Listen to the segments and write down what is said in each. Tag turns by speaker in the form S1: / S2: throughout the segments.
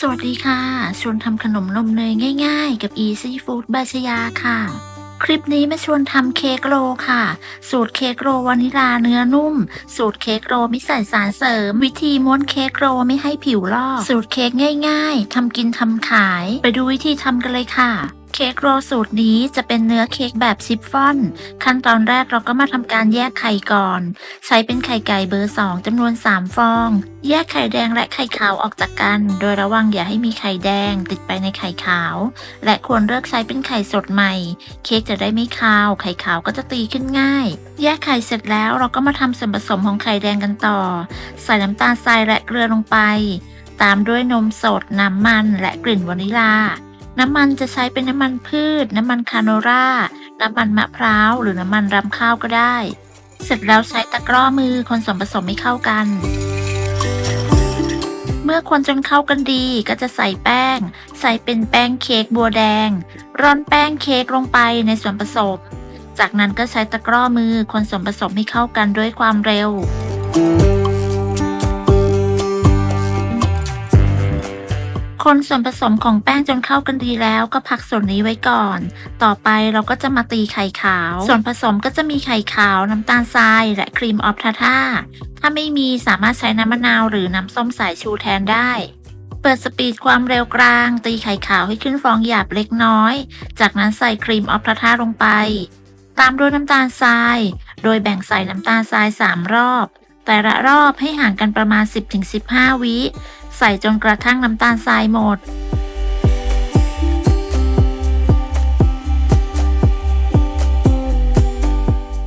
S1: สวัสดีค่ะชวนทำขนมนมเนยง่ายๆกับ Easy Food บายชยาค่ะ คลิปนี้มาชวนทำเค้กโรลค่ะ สูตรเค้กโรลวานิลาเนื้อนุ่ม สูตรเค้กโรลไม่ใส่สารเสริม วิธีม้วนเค้กโรลไม่ให้ผิวลอก สูตรเค้กง่ายๆ ทำกินทำขาย ไปดูวิธีทำกันเลยค่ะ เค้กโรลสูตรนี้จะเป็นเนื้อเค้กแบบชิฟฟ่อน ขั้นตอนแรกเราก็มาทำการแยกไข่ก่อน ใช้เป็นไข่ไก่เบอร์ 2จำนวน 3 ฟอง แยกไข่แดงและไข่ขาวออกจากกัน โดยระวังอย่าให้มีไข่แดงติดไปในไข่ขาว และควรเลือกใช้เป็นไข่สดใหม่ เค้กจะได้ไม่คาว ไข่ขาวก็จะตีขึ้นง่าย แยกไข่เสร็จแล้วเราก็มาทำส่วนผสมของไข่แดงกันต่อ ใส่น้ำตาลทรายและเกลือลงไป ตามด้วยนมสด น้ำมันและกลิ่นวานิลา น้ำมันจะใช้เป็นน้ำมันพืช น้ำมันคาโนรา น้ำมันมะพร้าว หรือน้ำมันรำข้าวก็ได้ เสร็จแล้วใช้ตะกร้อมือคนส่วนผสมให้เข้ากัน เมื่อคนจนเข้ากันดีก็จะใส่แป้ง ใส่เป็นแป้งเค้กบัวแดง ร่อนแป้งเค้กลงไปในส่วนผสม จากนั้นก็ใช้ตะกร้อมือคนส่วนผสมให้เข้ากันด้วยความเร็ว คนส่วนผสมของแป้งจนเข้ากันดีแล้วก็พักส่วนนี้ไว้ก่อน ต่อไปเราก็จะมาตีไข่ขาว ส่วนผสมก็จะมีไข่ขาว น้ำตาลทราย และครีมออฟทาท่า ถ้าไม่มีสามารถใช้น้ำมะนาวหรือน้ำส้มสายชูแทนได้ เปิดสปีดความเร็วกลาง ตีไข่ขาวให้ขึ้นฟองหยาบเล็กน้อย จากนั้นใส่ครีมออฟทาท่าลงไป ตามด้วยน้ำตาลทราย โดยแบ่งใส่น้ำตาลทราย 3 รอบ แต่ละรอบให้ห่างกันประมาณ 10-15 วิ ใส่จนกระทั่งน้ำตาลทรายหมด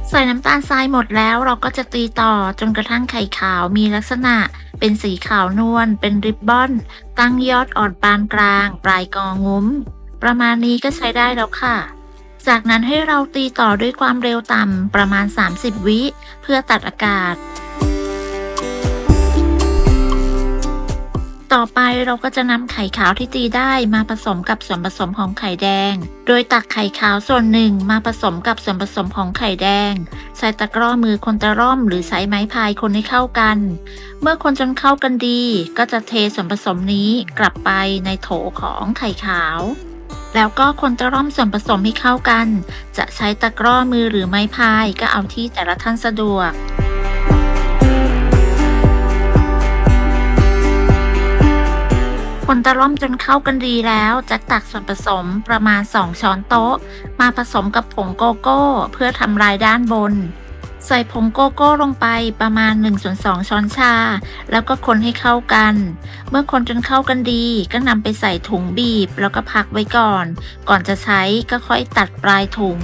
S1: ใส่น้ำตาลทรายหมดแล้วเราก็จะตีต่อจนกระทั่งไข่ขาวมีลักษณะเป็นสีขาวนวลเป็นริบบอน ตั้งยอดอ่อนปานกลาง ปลายกองุ้ม ประมาณนี้ก็ใช้ได้แล้วค่ะ จากนั้นให้เราตีต่อด้วยความเร็วต่ำประมาณ 30 วิเพื่อตัดอากาศ ต่อไปเราก็จะนำไข่ขาวที่ตีได้มาผสมกับส่วนผสมของไข่แดง โดยตักไข่ขาวส่วนหนึ่งมาผสมกับส่วนผสมของไข่แดง ใช้ตะกร้อมือคนตะร่อมหรือใช้ไม้พายคนให้เข้ากัน เมื่อคนจนเข้ากันดีก็จะเทส่วนผสมนี้กลับไปในโถของไข่ขาว แล้วก็คนตะร่อมส่วนผสมให้เข้ากัน จะใช้ตะกร้อมือหรือไม้พายก็เอาที่แต่ละท่านสะดวก คนตะล่อมจนเข้ากันดีแล้วจะตักส่วนผสมประมาณ 2 ช้อนโต๊ะมาผสมกับผงโกโก้เพื่อทำลายด้านบน ใส่ผงโกโก้ลงไปประมาณ 1/2 ช้อนชาแล้วก็คนให้เข้ากัน เมื่อคนจนเข้ากันดีก็นำไปใส่ถุงบีบแล้วก็พักไว้ก่อนจะใช้ก็ค่อยตัดปลายถุง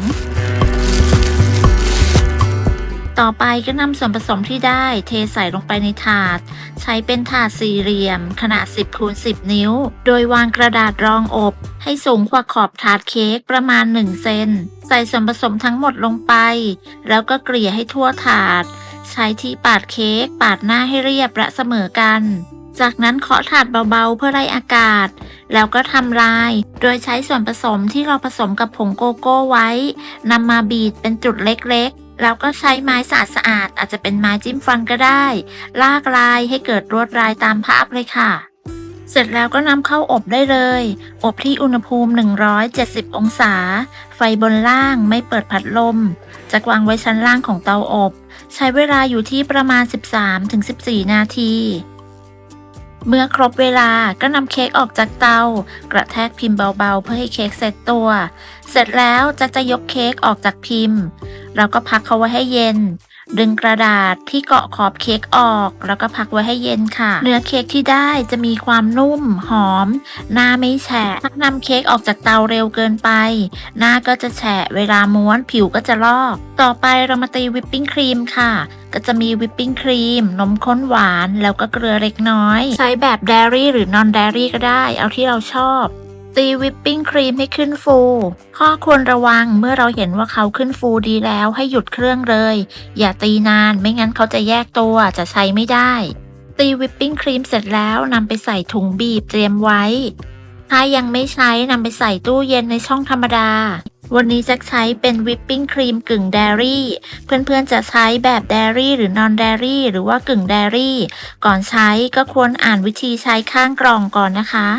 S1: ต่อไปก็นำส่วนผสมที่ได้เทใส่ลงไปในถาด ใช้เป็นถาดสี่เหลี่ยมขนาด 10x10 นิ้ว โดยวางกระดาษรองอบให้สูงกว่าขอบถาดเค้กประมาณ 1 เซน ใส่ส่วนผสมทั้งหมดลงไป แล้วก็เกลี่ยให้ทั่วถาด ใช้ที่ปาดเค้กปาดหน้าให้เรียบและเสมอกัน จากนั้นเคาะถาดเบาๆเพื่อไล่อากาศ แล้วก็ทำลาย โดยใช้ส่วนผสมที่เราผสมกับผงโกโก้ไว้นำมาบีบเป็นจุดเล็กๆแล้วก็ใช้ไม้สะอาดๆอาจจะเป็นไม้จิ้มฟันก็ได้ ลากลายให้เกิดลวดลายตามภาพเลยค่ะ เสร็จแล้วก็นำเข้าอบได้เลย อบที่อุณหภูมิ 170 องศา ไฟบนล่างไม่เปิดพัดลม จะวางไว้ชั้นล่างของเตาอบ ใช้เวลาอยู่ที่ประมาณ 13-14 นาที เมื่อครบเวลาก็นำเค้กออกจากเตากระแทกพิมพ์เบาๆเพื่อให้เค้กเสร็จตัว เสร็จแล้วจะยกเค้กออกจากพิมพ์แล้วก็พักเขาไว้ให้เย็น ดึงกระดาษที่เกาะขอบเค้กออกแล้วก็พักไว้ให้เย็นค่ะ เนื้อเค้กที่ได้จะมีความนุ่มหอมหน้าไม่แฉะถ้านำเค้กออกจากเตาเร็วเกินไปหน้าก็จะแฉะเวลาม้วนผิวก็จะลอก ต่อไปเรามาตีวิปปิ้งครีมค่ะก็จะมีวิปปิ้งครีมนมข้นหวานแล้วก็เกลือเล็กน้อยใช้แบบเดรี่หรือนอนเดรี่ก็ได้เอาที่เราชอบตีวิปปิ้งครีมให้ขึ้นฟูข้อควรระวังเมื่อเราเห็นว่าเขาขึ้นฟูดีแล้วให้หยุดเครื่องเลยอย่าตีนานไม่งั้นเขาจะแยกตัวจะใช้ไม่ได้ตีวิปปิ้งครีมเสร็จแล้วนำไปใส่ถุงบีบเตรียมไว้ถ้ายังไม่ใช้นำไปใส่ตู้เย็นในช่องธรรมดา วันนี้จะใช้เป็นวิปปิ้งครีมกึ่งเดรี่เพื่อนๆจะใช้แบบเดรี่หรือนอนเดรี่หรือว่ากึ่งเดรี่ก่อนใช้ก็ควรอ่านวิธีใช้ข้างกล่องก่อนนะคะ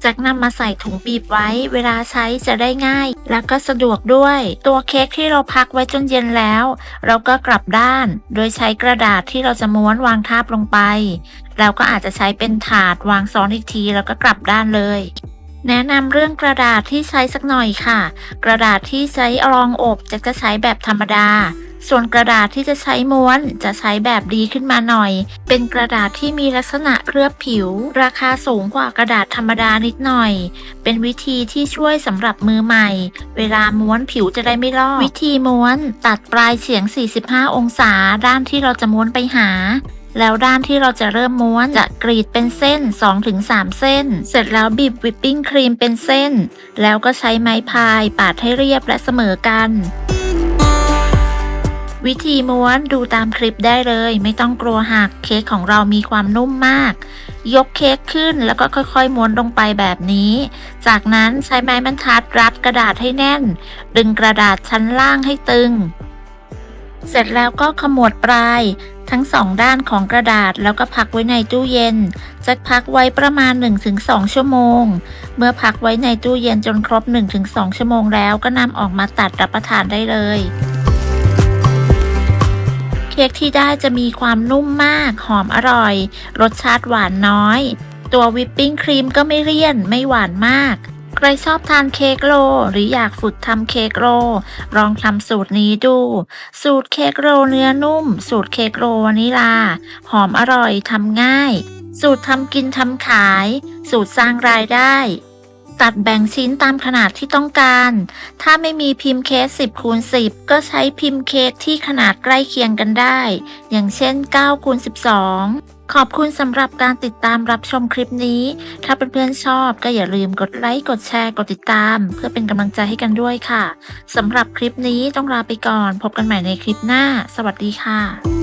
S1: จากนำมาใส่ถุงบีบไว้เวลาใช้จะได้ง่ายและก็สะดวกด้วยตัวเค้กที่เราพักไว้จนเย็นแล้วเราก็กลับด้านโดยใช้กระดาษที่เราจะม้วนวางทาบลงไปเราก็อาจจะใช้เป็นถาดวางซ้อนอีกทีแล้วก็กลับด้านเลยแนะนำเรื่องกระดาษที่ใช้สักหน่อยค่ะกระดาษที่ใช้รองอบจะใช้แบบธรรมดาส่วนกระดาษที่จะใช้ม้วนจะใช้แบบดีขึ้นมาหน่อยเป็นกระดาษที่มีลักษณะเคลือบผิวราคาสูงกว่ากระดาษธรรมดานิดหน่อยเป็นวิธีที่ช่วยสำหรับมือใหม่เวลาม้วนผิวจะได้ไม่ลอกวิธีม้วนตัดปลายเฉียง45องศาด้านที่เราจะม้วนไปหาแล้วด้านที่เราจะเริ่มม้วนจะกรีดเป็นเส้น 2-3 เส้นเสร็จแล้วบีบวิปปิ้งครีมเป็นเส้นแล้วก็ใช้ไม้พายปาดให้เรียบและเสมอกันวิธีม้วนดูตามคลิปได้เลยไม่ต้องกลัวหักเค้กของเรามีความนุ่มมากยกเค้กขึ้นแล้วก็ค่อยๆม้วนลงไปแบบนี้จากนั้นใช้ไม้บรรทัดรัดกระดาษให้แน่นดึงกระดาษชั้นล่างให้ตึงเสร็จแล้วก็ขมวดปลายทั้งสองด้านของกระดาษแล้วก็พักไว้ในตู้เย็นจะพักไว้ประมาณ 1-2 ชั่วโมงเมื่อพักไว้ในตู้เย็นจนครบ 1-2 ชั่วโมงแล้วก็นำออกมาตัดรับประทานได้เลยเค้กที่ได้จะมีความนุ่มมากหอมอร่อยรสชาติหวานน้อยตัววิปปิ้งครีมก็ไม่เลี่ยนไม่หวานมากใครชอบทานเค้กโรลหรืออยากฝึกทำเค้กโรลลองทำสูตรนี้ดูสูตรเค้กโรลเนื้อนุ่มสูตรเค้กโรลวานิลาหอมอร่อยทำง่ายสูตรทำกินทำขายสูตรสร้างรายได้ตัดแบ่งชิ้นตามขนาดที่ต้องการถ้าไม่มีพิมพ์เค้ก10x10ก็ใช้พิมพ์เค้กที่ขนาดใกล้เคียงกันได้อย่างเช่น9x12ขอบคุณสำหรับการติดตามรับชมคลิปนี้ถ้าเพื่อนๆชอบก็อย่าลืมกดไลค์กดแชร์กดติดตามเพื่อเป็นกำลังใจให้กันด้วยค่ะสำหรับคลิปนี้ต้องลาไปก่อนพบกันใหม่ในคลิปหน้าสวัสดีค่ะ